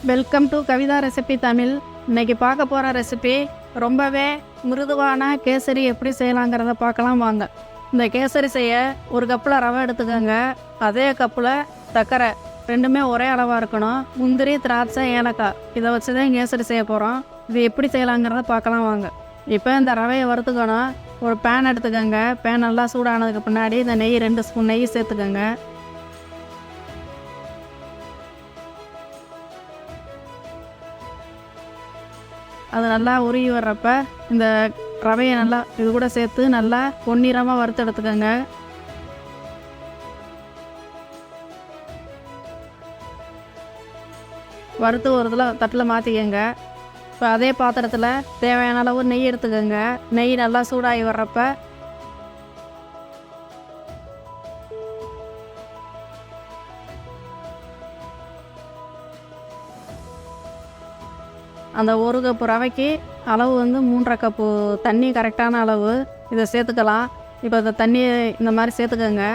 Welcome to Kavitha recipe Tamil. இன்றைக்கி பார்க்க போகிற ரெசிபி ரொம்பவே மிருதுவான கேசரி எப்படி செய்யலாங்கிறத பார்க்கலாம் வாங்க. இந்த கேசரி செய்ய ஒரு கப்பில் ரவை எடுத்துக்கோங்க. அதே கப்பில் சர்க்கரை, ரெண்டுமே ஒரே அளவாக இருக்கணும். முந்திரி, திராட்சை, ஏலக்காய் இதை வச்சு தான் கேசரி செய்ய போகிறோம். இது எப்படி செய்யலாங்கிறத பார்க்கலாம் வாங்க. இப்போ இந்த ரவையை வறுத்துக்கணும். ஒரு பேன் எடுத்துக்கோங்க. பேன் நல்லா சூடானதுக்கு பின்னாடி இந்த நெய் 2 ஸ்பூன் நெய் சேர்த்துக்கோங்க. அது நல்லா உருகி வர்றப்ப இந்த ரவையை நல்லா இது கூட சேர்த்து நல்லா பொன்னிறமாக வறுத்து எடுத்துக்கோங்க. வறுத்து ஒரு தட்டில் மாற்றிக்கோங்க. இப்போ அதே பாத்திரத்தில் தேவையான அளவு நெய் எடுத்துக்கோங்க. நெய் நல்லா சூடாகி வர்றப்ப அந்த 1 கப்பு ரவைக்கு அளவு 3.5 கப்பு தண்ணி கரெக்டான அளவு. இதை சேர்த்துக்கலாம். இப்போ இந்த தண்ணியை இந்த மாதிரி சேர்த்துக்கோங்க.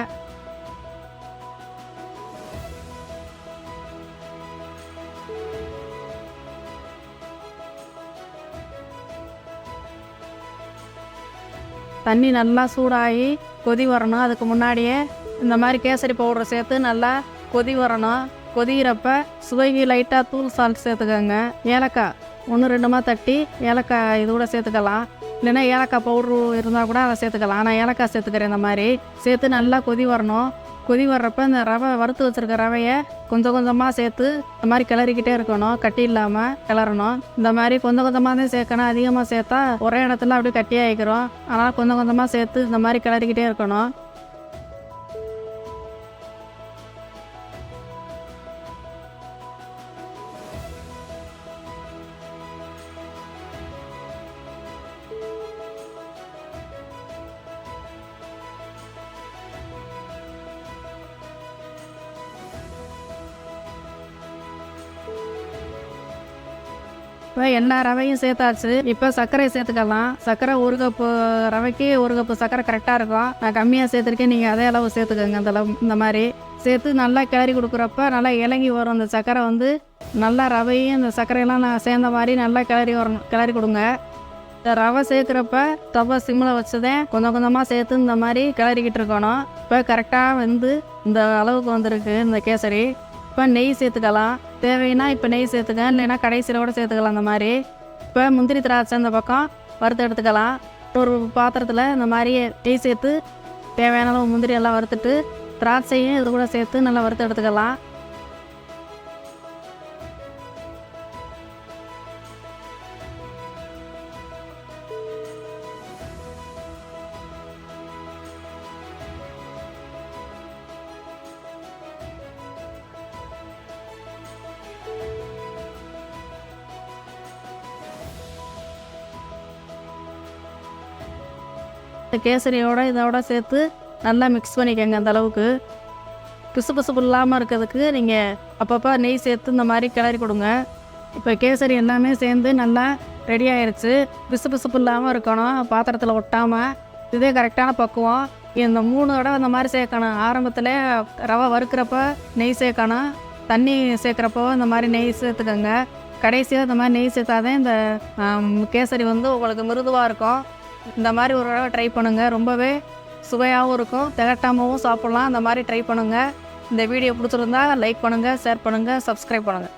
தண்ணி நல்லா சூடாகி கொதி வரணும். அதுக்கு முன்னாடியே இந்த மாதிரி கேசரி பவுடரை சேர்த்து நல்லா கொதி வரணும். கொதிக்கிறப்ப சுவைக்கு லைட்டாக தூள் சால்ட் சேர்த்துக்கோங்க. ஏலக்காய் 1-2 தட்டி ஏலக்காய் இது கூட சேர்த்துக்கலாம். இல்லைன்னா ஏலக்காய் பவுட்ரு இருந்தால் கூட அதை சேர்த்துக்கலாம். ஆனால் ஏலக்காய் சேர்த்துக்கிறேன். இந்த மாதிரி சேர்த்து நல்லா கொதி வரணும். கொதி வர்றப்ப இந்த ரவை வறுத்து வச்சுருக்க ரவையை கொஞ்சம் கொஞ்சமாக சேர்த்து இந்த மாதிரி கிளறிக்கிட்டே இருக்கணும். கட்டி இல்லாமல் கிளறணும். இந்த மாதிரி கொஞ்சம் கொஞ்சமாக தான் சேர்க்கணும். அதிகமாக சேர்த்தா ஒரே இடத்துல அப்படியே கட்டியாகிக்கிறோம். அதனால் கொஞ்சம் கொஞ்சமாக சேர்த்து இந்த மாதிரி கிளறிக்கிட்டே இருக்கணும். இப்போ எல்லா ரவையும் சேர்த்தாச்சு. இப்போ சர்க்கரை சேர்த்துக்கலாம். சர்க்கரை 1 கப்பு ரவைக்கு 1 கப்பு சர்க்கரை கரெக்டாக இருக்கும். நான் கம்மியாக சேர்த்துருக்கேன். நீங்கள் அதே அளவு சேர்த்துக்கோங்க. இந்த மாதிரி சேர்த்து நல்லா கிளறி கொடுக்குறப்ப நல்லா இலங்கி வரும். அந்த சர்க்கரை நல்லா ரவையும் இந்த சர்க்கரையெல்லாம் சேர்ந்த மாதிரி நல்லா கிளறி கொடுங்க. இந்த ரவை சேர்க்குறப்ப ஸ்டவ்வை சிம்மில் வச்சுதான் கொஞ்சம் கொஞ்சமாக சேர்த்து இந்த மாதிரி கிளறிக்கிட்டு இருக்கணும். இப்போ கரெக்டாக இந்த அளவுக்கு வந்திருக்கு இந்த கேசரி. இப்போ நெய் சேர்த்துக்கலாம். தேவைன்னா இப்போ நெய் சேர்த்துக்க, இல்லைன்னா கடைசியில் கூட சேர்த்துக்கலாம். இந்த மாதிரி இப்போ முந்திரி, திராட்சை இந்த பக்கம் வறுத்து எடுத்துக்கலாம். ஒரு பாத்திரத்தில் இந்த மாதிரி நெய் சேர்த்து தேவையான அளவு முந்திரி எல்லாம் வறுத்துட்டு திராட்சையும் இது கூட சேர்த்து நல்லா வறுத்து எடுத்துக்கலாம். இந்த கேசரியோட இதோட சேர்த்து நல்லா மிக்ஸ் பண்ணிக்கோங்க. அந்த அளவுக்கு பிசுபிசுப்பு இல்லாமல் இருக்கிறதுக்கு நீங்கள் அப்பப்போ நெய் சேர்த்து இந்த மாதிரி கிளறி கொடுங்க. இப்போ கேசரி எல்லாமே சேர்ந்து நல்லா ரெடி ஆயிடுச்சு. பிசுபிசுப்பு இல்லாமல் இருக்கணும், பாத்திரத்தில் ஒட்டாமல். இதே கரெக்டான பக்குவம். இந்த 3 தடவை இந்த மாதிரி சேர்க்கணும். ஆரம்பத்தில் ரவை வறுக்கிறப்ப நெய் சேர்க்கணும். தண்ணி சேர்க்குறப்போ இந்த மாதிரி நெய் சேர்த்துக்கோங்க. கடைசியாக இந்த மாதிரி நெய் சேர்த்தாதான் இந்த கேசரி உங்களுக்கு மிருதுவாக இருக்கும். இந்த மாதிரி ஒரு தடவை ட்ரை பண்ணுங்கள். ரொம்பவே சுவையாகவும் இருக்கும், திகட்டாமவும் சாப்பிட்லாம். அந்த மாதிரி ட்ரை பண்ணுங்கள். இந்த வீடியோ பிடிச்சிருந்தா லைக் பண்ணுங்கள், ஷேர் பண்ணுங்கள், சப்ஸ்கிரைப் பண்ணுங்கள்.